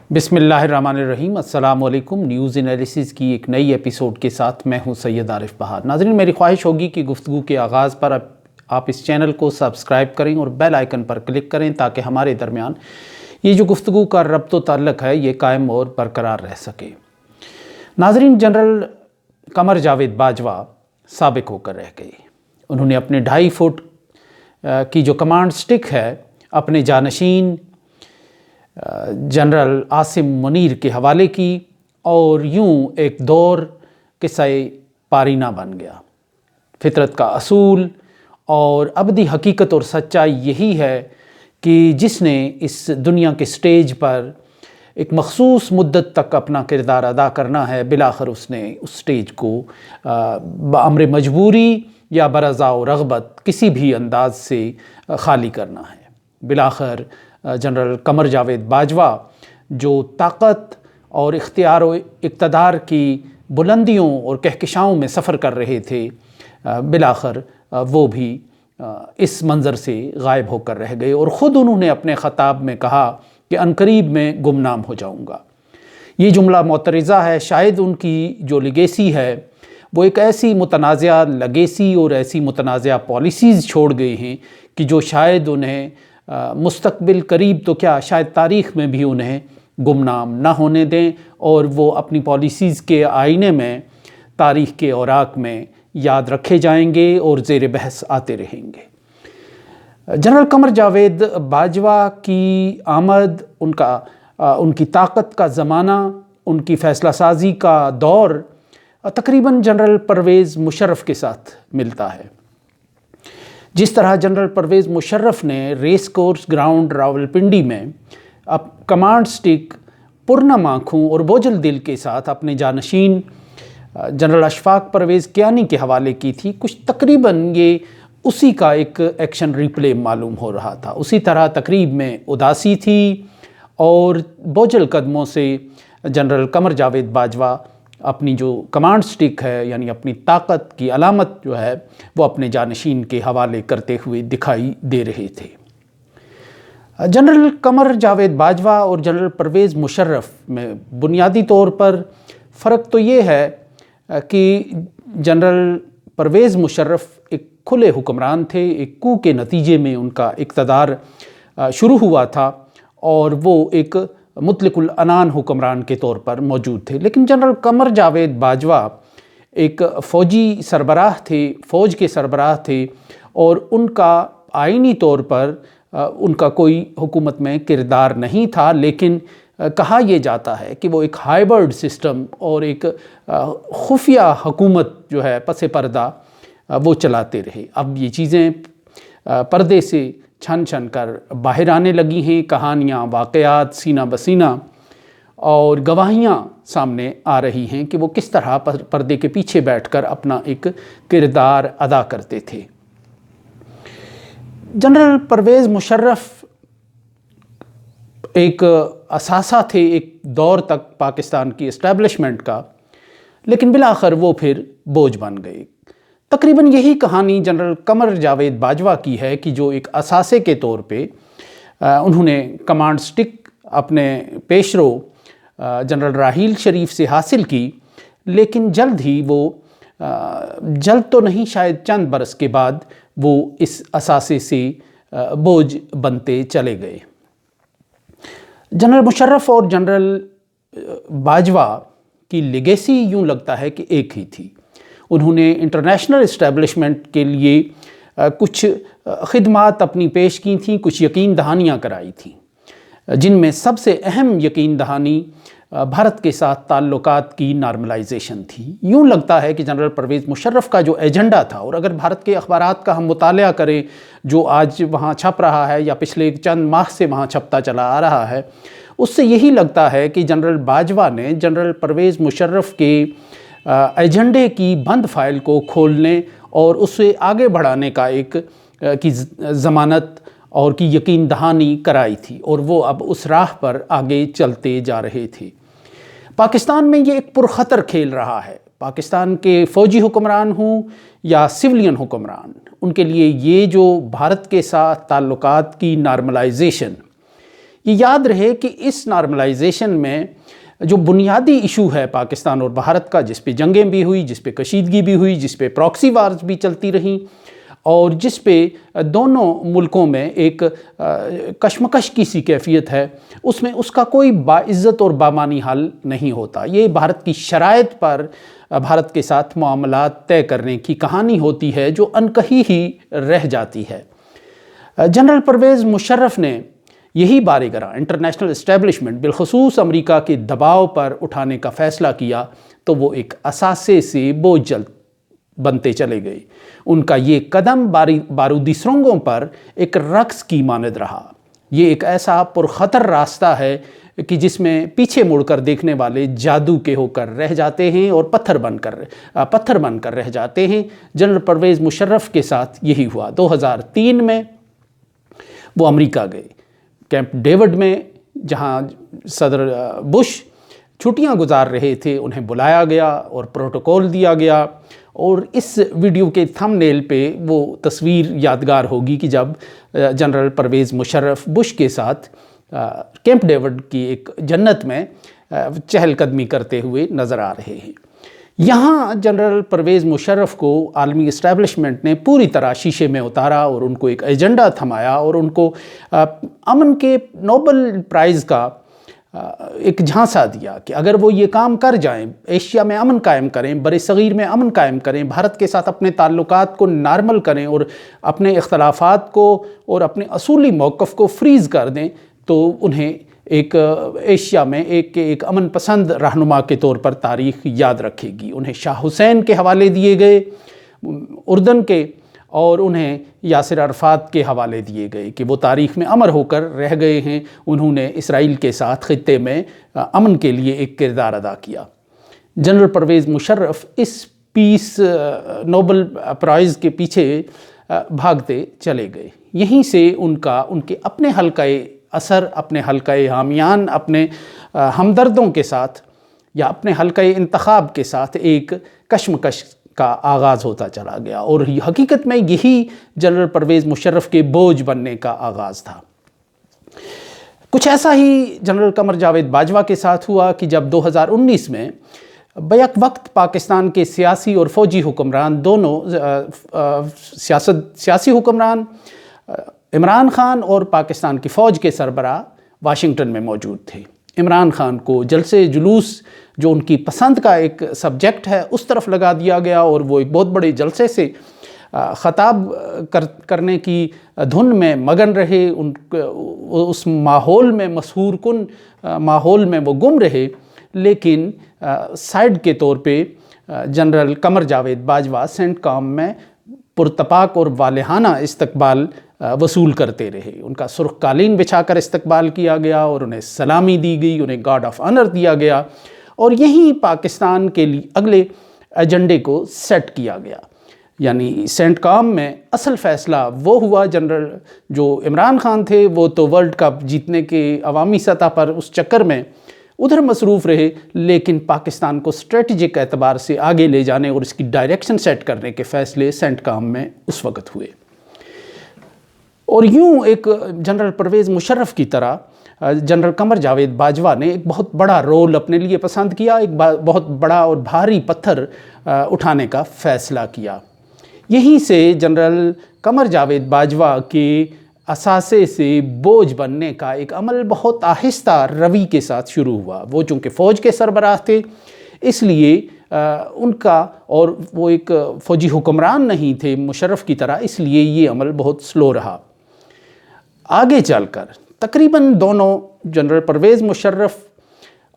بسم اللہ الرحمن الرحیم۔ السلام علیکم۔ نیوز انالیسز کی ایک نئی ایپیسوڈ کے ساتھ میں ہوں سید عارف بہار۔ ناظرین، میری خواہش ہوگی کہ گفتگو کے آغاز پر آپ اس چینل کو سبسکرائب کریں اور بیل آئیکن پر کلک کریں تاکہ ہمارے درمیان یہ جو گفتگو کا ربط و تعلق ہے یہ قائم اور برقرار رہ سکے۔ ناظرین، جنرل قمر جاوید باجوہ سابق ہو کر رہ گئے۔ انہوں نے اپنے 2.5 فٹ کی جو کمانڈ سٹک ہے اپنے جانشین جنرل عاصم منیر کے حوالے کی اور یوں ایک دور قصہ پارینہ بن گیا۔ فطرت کا اصول اور ابدی حقیقت اور سچائی یہی ہے کہ جس نے اس دنیا کے سٹیج پر ایک مخصوص مدت تک اپنا کردار ادا کرنا ہے، بالآخر اس نے اس سٹیج کو بامر مجبوری یا برضا و رغبت کسی بھی انداز سے خالی کرنا ہے۔ بالآخر جنرل قمر جاوید باجوہ جو طاقت اور اختیار و اقتدار کی بلندیوں اور کہکشاؤں میں سفر کر رہے تھے، بالآخر وہ بھی اس منظر سے غائب ہو کر رہ گئے، اور خود انہوں نے اپنے خطاب میں کہا کہ عنقریب میں گمنام ہو جاؤں گا۔ یہ جملہ معترضہ ہے۔ شاید ان کی جو لیگیسی ہے وہ ایک ایسی متنازعہ لیگیسی اور ایسی متنازعہ پالیسیز چھوڑ گئے ہیں کہ جو شاید انہیں مستقبل قریب تو کیا شاید تاریخ میں بھی انہیں گمنام نہ ہونے دیں، اور وہ اپنی پالیسیز کے آئینے میں تاریخ کے اوراق میں یاد رکھے جائیں گے اور زیر بحث آتے رہیں گے۔ جنرل قمر جاوید باجوہ کی آمد، ان کی طاقت کا زمانہ، ان کی فیصلہ سازی کا دور تقریباً جنرل پرویز مشرف کے ساتھ ملتا ہے۔ جس طرح جنرل پرویز مشرف نے ریس کورس گراؤنڈ راولپنڈی میں کمانڈ سٹک پرنم آنکھوں اور بوجھل دل کے ساتھ اپنے جانشین جنرل اشفاق پرویز کیانی کے حوالے کی تھی، کچھ تقریباً یہ اسی کا ایک ایکشن ریپلے معلوم ہو رہا تھا۔ اسی طرح تقریب میں اداسی تھی اور بوجھل قدموں سے جنرل قمر جاوید باجوہ اپنی جو کمانڈ سٹک ہے یعنی اپنی طاقت کی علامت جو ہے وہ اپنے جانشین کے حوالے کرتے ہوئے دکھائی دے رہے تھے۔ جنرل قمر جاوید باجوہ اور جنرل پرویز مشرف میں بنیادی طور پر فرق تو یہ ہے کہ جنرل پرویز مشرف ایک کھلے حکمران تھے، ایک کو کے نتیجے میں ان کا اقتدار شروع ہوا تھا اور وہ ایک مطلق العنان حکمران کے طور پر موجود تھے، لیکن جنرل قمر جاوید باجوہ ایک فوجی سربراہ تھے، فوج کے سربراہ تھے، اور ان کا آئینی طور پر ان کا کوئی حکومت میں کردار نہیں تھا، لیکن کہا یہ جاتا ہے کہ وہ ایک ہائبرڈ سسٹم اور ایک خفیہ حکومت جو ہے پس پردہ وہ چلاتے رہے۔ اب یہ چیزیں پردے سے چھن چھن کر باہر آنے لگی ہیں، کہانیاں، واقعات سینہ بسینہ اور گواہیاں سامنے آ رہی ہیں کہ وہ کس طرح پردے کے پیچھے بیٹھ کر اپنا ایک کردار ادا کرتے تھے۔ جنرل پرویز مشرف ایک اثاثہ تھے ایک دور تک پاکستان کی اسٹیبلشمنٹ کا، لیکن بالآخر وہ پھر بوجھ بن گئے۔ تقریباً یہی کہانی جنرل قمر جاوید باجوہ کی ہے کہ جو ایک اثاثے کے طور پہ انہوں نے کمانڈ سٹک اپنے پیشرو جنرل راحیل شریف سے حاصل کی، لیکن جلد تو نہیں، شاید چند برس کے بعد وہ اس اثاثے سے بوجھ بنتے چلے گئے۔ جنرل مشرف اور جنرل باجوہ کی لیگیسی یوں لگتا ہے کہ ایک ہی تھی۔ انہوں نے انٹرنیشنل اسٹیبلشمنٹ کے لیے کچھ خدمات اپنی پیش کی تھیں، کچھ یقین دہانیاں کرائی تھیں، جن میں سب سے اہم یقین دہانی بھارت کے ساتھ تعلقات کی نارملائزیشن تھی۔ یوں لگتا ہے کہ جنرل پرویز مشرف کا جو ایجنڈا تھا، اور اگر بھارت کے اخبارات کا ہم مطالعہ کریں جو آج وہاں چھپ رہا ہے یا پچھلے چند ماہ سے وہاں چھپتا چلا آ رہا ہے، اس سے یہی لگتا ہے کہ جنرل باجوہ نے جنرل پرویز مشرف کے ایجنڈے کی بند فائل کو کھولنے اور اسے آگے بڑھانے کا کی ضمانت اور کی یقین دہانی کرائی تھی، اور وہ اب اس راہ پر آگے چلتے جا رہے تھے۔ پاکستان میں یہ ایک پرخطر کھیل رہا ہے۔ پاکستان کے فوجی حکمران ہوں یا سولین حکمران، ان کے لیے یہ جو بھارت کے ساتھ تعلقات کی نارملائزیشن، یہ یاد رہے کہ اس نارملائزیشن میں جو بنیادی ایشو ہے پاکستان اور بھارت کا، جس پہ جنگیں بھی ہوئی، جس پہ کشیدگی بھی ہوئی، جس پہ پراکسی وارز بھی چلتی رہیں، اور جس پہ دونوں ملکوں میں ایک کشمکش کی سی کیفیت ہے، اس میں اس کا کوئی باعزت اور بامعنی حل نہیں ہوتا۔ یہ بھارت کی شرائط پر بھارت کے ساتھ معاملات طے کرنے کی کہانی ہوتی ہے جو انکہی ہی رہ جاتی ہے۔ جنرل پرویز مشرف نے یہی بارگراں انٹرنیشنل اسٹیبلشمنٹ بالخصوص امریکہ کے دباؤ پر اٹھانے کا فیصلہ کیا تو وہ ایک اثاثے سے بوجھ بنتے چلے گئے۔ ان کا یہ قدم بارودی سرنگوں پر ایک رقص کی مانند رہا۔ یہ ایک ایسا پرخطر راستہ ہے کہ جس میں پیچھے مڑ کر دیکھنے والے جادو کے ہو کر رہ جاتے ہیں اور پتھر بن کر رہ جاتے ہیں۔ جنرل پرویز مشرف کے ساتھ یہی ہوا۔ 2003 میں وہ امریکہ گئے، کیمپ ڈیوڈ میں، جہاں صدر بش چھٹیاں گزار رہے تھے، انہیں بلایا گیا اور پروٹوکول دیا گیا، اور اس ویڈیو کے تھم نیل پہ وہ تصویر یادگار ہوگی کہ جب جنرل پرویز مشرف بش کے ساتھ کیمپ ڈیوڈ کی ایک جنت میں چہل قدمی کرتے ہوئے نظر آ رہے ہیں۔ یہاں جنرل پرویز مشرف کو عالمی اسٹیبلشمنٹ نے پوری طرح شیشے میں اتارا اور ان کو ایک ایجنڈا تھمایا اور ان کو امن کے نوبل پرائز کا ایک جھانسا دیا کہ اگر وہ یہ کام کر جائیں، ایشیا میں امن قائم کریں، بر صغیر میں امن قائم کریں، بھارت کے ساتھ اپنے تعلقات کو نارمل کریں اور اپنے اختلافات کو اور اپنے اصولی موقف کو فریز کر دیں، تو انہیں ایک ایشیا میں ایک امن پسند رہنما کے طور پر تاریخ یاد رکھے گی۔ انہیں شاہ حسین کے حوالے دیے گئے اردن کے، اور انہیں یاسر عرفات کے حوالے دیے گئے کہ وہ تاریخ میں امر ہو کر رہ گئے ہیں۔ انہوں نے اسرائیل کے ساتھ خطے میں امن کے لیے ایک کردار ادا کیا۔ جنرل پرویز مشرف اس پیس نوبل پرائز کے پیچھے بھاگتے چلے گئے۔ یہیں سے ان کے اپنے حلقہ اثر، اپنے حلقہ حامیان، اپنے ہمدردوں کے ساتھ یا اپنے حلقہ انتخاب کے ساتھ ایک کشمکش کا آغاز ہوتا چلا گیا، اور حقیقت میں یہی جنرل پرویز مشرف کے بوجھ بننے کا آغاز تھا۔ کچھ ایسا ہی جنرل قمر جاوید باجوہ کے ساتھ ہوا کہ جب 2019 میں بیک وقت پاکستان کے سیاسی اور فوجی حکمران دونوں سیاسی حکمران عمران خان اور پاکستان کی فوج کے سربراہ واشنگٹن میں موجود تھے۔ عمران خان کو جلسے جلوس جو ان کی پسند کا ایک سبجیکٹ ہے اس طرف لگا دیا گیا، اور وہ ایک بہت بڑے جلسے سے خطاب کرنے کی دھن میں مگن رہے، اس ماحول میں مسحور کن ماحول میں وہ گم رہے۔ لیکن سائیڈ کے طور پہ جنرل قمر جاوید باجوہ سینٹ کام میں پرتپاک اور والہانہ استقبال وصول کرتے رہے۔ ان کا سرخ قالین بچھا کر استقبال کیا گیا اور انہیں سلامی دی گئی، انہیں گارڈ آف آنر دیا گیا، اور یہیں پاکستان کے لیے اگلے ایجنڈے کو سیٹ کیا گیا۔ یعنی سینٹ کام میں اصل فیصلہ وہ ہوا، جنرل جو عمران خان تھے وہ تو ورلڈ کپ جیتنے کے عوامی سطح پر اس چکر میں ادھر مصروف رہے، لیکن پاکستان کو اسٹریٹجک اعتبار سے آگے لے جانے اور اس کی ڈائریکشن سیٹ کرنے کے فیصلے سینٹ کام میں اس وقت ہوئے۔ اور یوں ایک جنرل پرویز مشرف کی طرح جنرل قمر جاوید باجوہ نے ایک بہت بڑا رول اپنے لیے پسند کیا، ایک بہت بڑا اور بھاری پتھر اٹھانے کا فیصلہ کیا۔ یہیں سے جنرل قمر جاوید باجوہ کے اثاثے سے بوجھ بننے کا ایک عمل بہت آہستہ روی کے ساتھ شروع ہوا۔ وہ چونکہ فوج کے سربراہ تھے، اس لیے ان کا، اور وہ ایک فوجی حکمران نہیں تھے مشرف کی طرح، اس لیے یہ عمل بہت سلو رہا۔ آگے چل کر تقریباً دونوں جنرل پرویز مشرف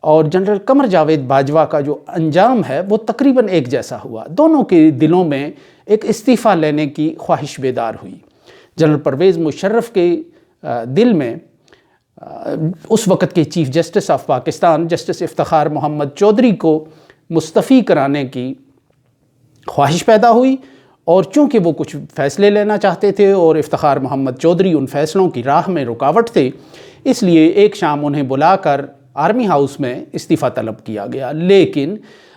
اور جنرل قمر جاوید باجوہ کا جو انجام ہے وہ تقریباً ایک جیسا ہوا۔ دونوں کے دلوں میں ایک استعفیٰ لینے کی خواہش بیدار ہوئی۔ جنرل پرویز مشرف کے دل میں اس وقت کے chief justice of Pakistan justice Iftikhar Muhammad Chaudhry کو مستعفی کرانے کی خواہش پیدا ہوئی، اور چونکہ وہ کچھ فیصلے لینا چاہتے تھے اور افتخار محمد چودھری ان فیصلوں کی راہ میں رکاوٹ تھے، اس لیے ایک شام انہیں بلا کر آرمی ہاؤس میں استعفیٰ طلب کیا گیا۔ لیکن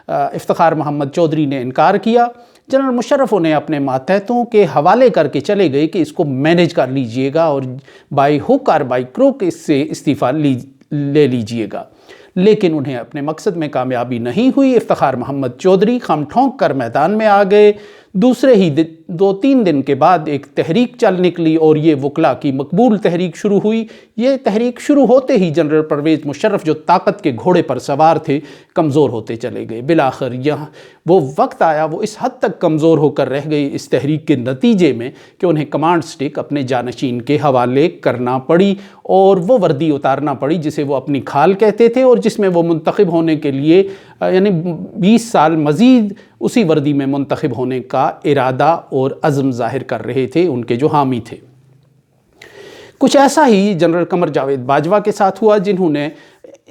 افتخار محمد چودھری نے انکار کیا، جنرل مشرف انہیں اپنے ماتحتوں کے حوالے کر کے چلے گئے کہ اس کو مینیج کر لیجئے گا اور بائی ہک اور بائی کروک اس سے استعفیٰ لے لیجئے گا، لیکن انہیں اپنے مقصد میں کامیابی نہیں ہوئی۔ افتخار محمد چودھری خم ٹھونک کر میدان میں آ گئے۔ دوسرے ہی 2-3 دن کے بعد ایک تحریک چل نکلی اور یہ وکلاء کی مقبول تحریک شروع ہوئی۔ یہ تحریک شروع ہوتے ہی جنرل پرویز مشرف جو طاقت کے گھوڑے پر سوار تھے کمزور ہوتے چلے گئے۔ بالآخر یہاں وہ وقت آیا، وہ اس حد تک کمزور ہو کر رہ گئی اس تحریک کے نتیجے میں کہ انہیں کمانڈ سٹک اپنے جانشین کے حوالے کرنا پڑی اور وہ وردی اتارنا پڑی جسے وہ اپنی کھال کہتے تھے اور جس میں وہ منتخب ہونے کے لیے یعنی 20 سال مزید اسی وردی میں منتخب ہونے کا ارادہ اور عزم ظاہر کر رہے تھے ان کے جو حامی تھے۔ کچھ ایسا ہی جنرل قمر جاوید باجوہ کے ساتھ ہوا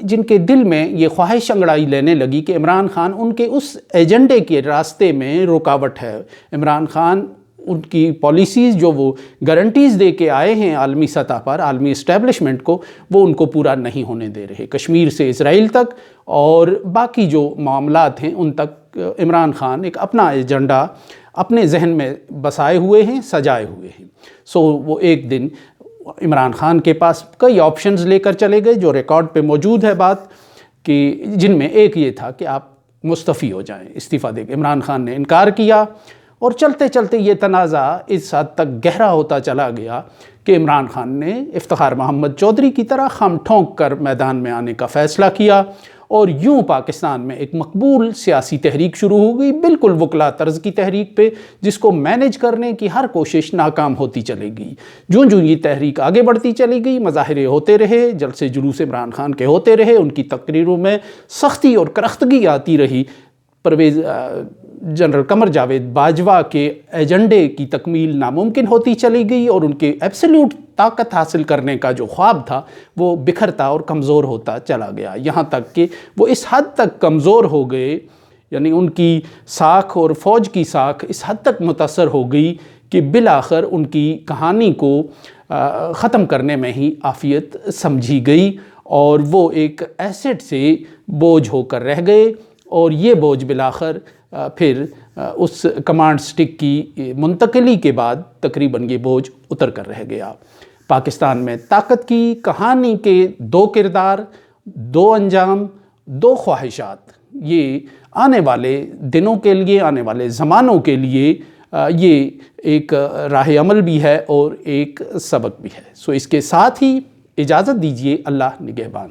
جن کے دل میں یہ خواہش انگڑائی لینے لگی کہ عمران خان ان کے اس ایجنڈے کے راستے میں رکاوٹ ہے۔ عمران خان ان کی پالیسیز جو وہ گارنٹیز دے کے آئے ہیں عالمی سطح پر عالمی اسٹیبلشمنٹ کو، وہ ان کو پورا نہیں ہونے دے رہے۔ کشمیر سے اسرائیل تک اور باقی جو معاملات ہیں ان تک عمران خان ایک اپنا ایجنڈا اپنے ذہن میں بسائے ہوئے ہیں، سجائے ہوئے ہیں۔ وہ ایک دن عمران خان کے پاس کئی آپشنز لے کر چلے گئے جو ریکارڈ پہ موجود ہے بات، کہ جن میں ایک یہ تھا کہ آپ مستعفی ہو جائیں، استعفیٰ دے کے۔ عمران خان نے انکار کیا اور چلتے چلتے یہ تنازع اس حد تک گہرا ہوتا چلا گیا کہ عمران خان نے افتخار محمد چودھری کی طرح خم ٹھونک کر میدان میں آنے کا فیصلہ کیا اور یوں پاکستان میں ایک مقبول سیاسی تحریک شروع ہو گئی، بالکل وکلا طرز کی تحریک پہ، جس کو مینیج کرنے کی ہر کوشش ناکام ہوتی چلے گئی۔ جوں یہ تحریک آگے بڑھتی چلی گئی، مظاہرے ہوتے رہے، جلسے جلوس عمران خان کے ہوتے رہے، ان کی تقریروں میں سختی اور کرختگی آتی رہی، جنرل قمر جاوید باجوہ کے ایجنڈے کی تکمیل ناممکن ہوتی چلی گئی اور ان کے ایبسلیوٹ طاقت حاصل کرنے کا جو خواب تھا وہ بکھرتا اور کمزور ہوتا چلا گیا، یہاں تک کہ وہ اس حد تک کمزور ہو گئے، یعنی ان کی ساکھ اور فوج کی ساکھ اس حد تک متاثر ہو گئی کہ بالآخر ان کی کہانی کو ختم کرنے میں ہی عافیت سمجھی گئی اور وہ ایک ایسٹ سے بوجھ ہو کر رہ گئے، اور یہ بوجھ بالآخر پھر اس کمانڈ سٹک کی منتقلی کے بعد تقریباً یہ بوجھ اتر کر رہ گیا۔ پاکستان میں طاقت کی کہانی کے 2 کردار، 2 انجام، 2 خواہشات، یہ آنے والے دنوں کے لیے، آنے والے زمانوں کے لیے یہ ایک راہ عمل بھی ہے اور ایک سبق بھی ہے۔ اس کے ساتھ ہی اجازت دیجیے، اللہ نگہبان۔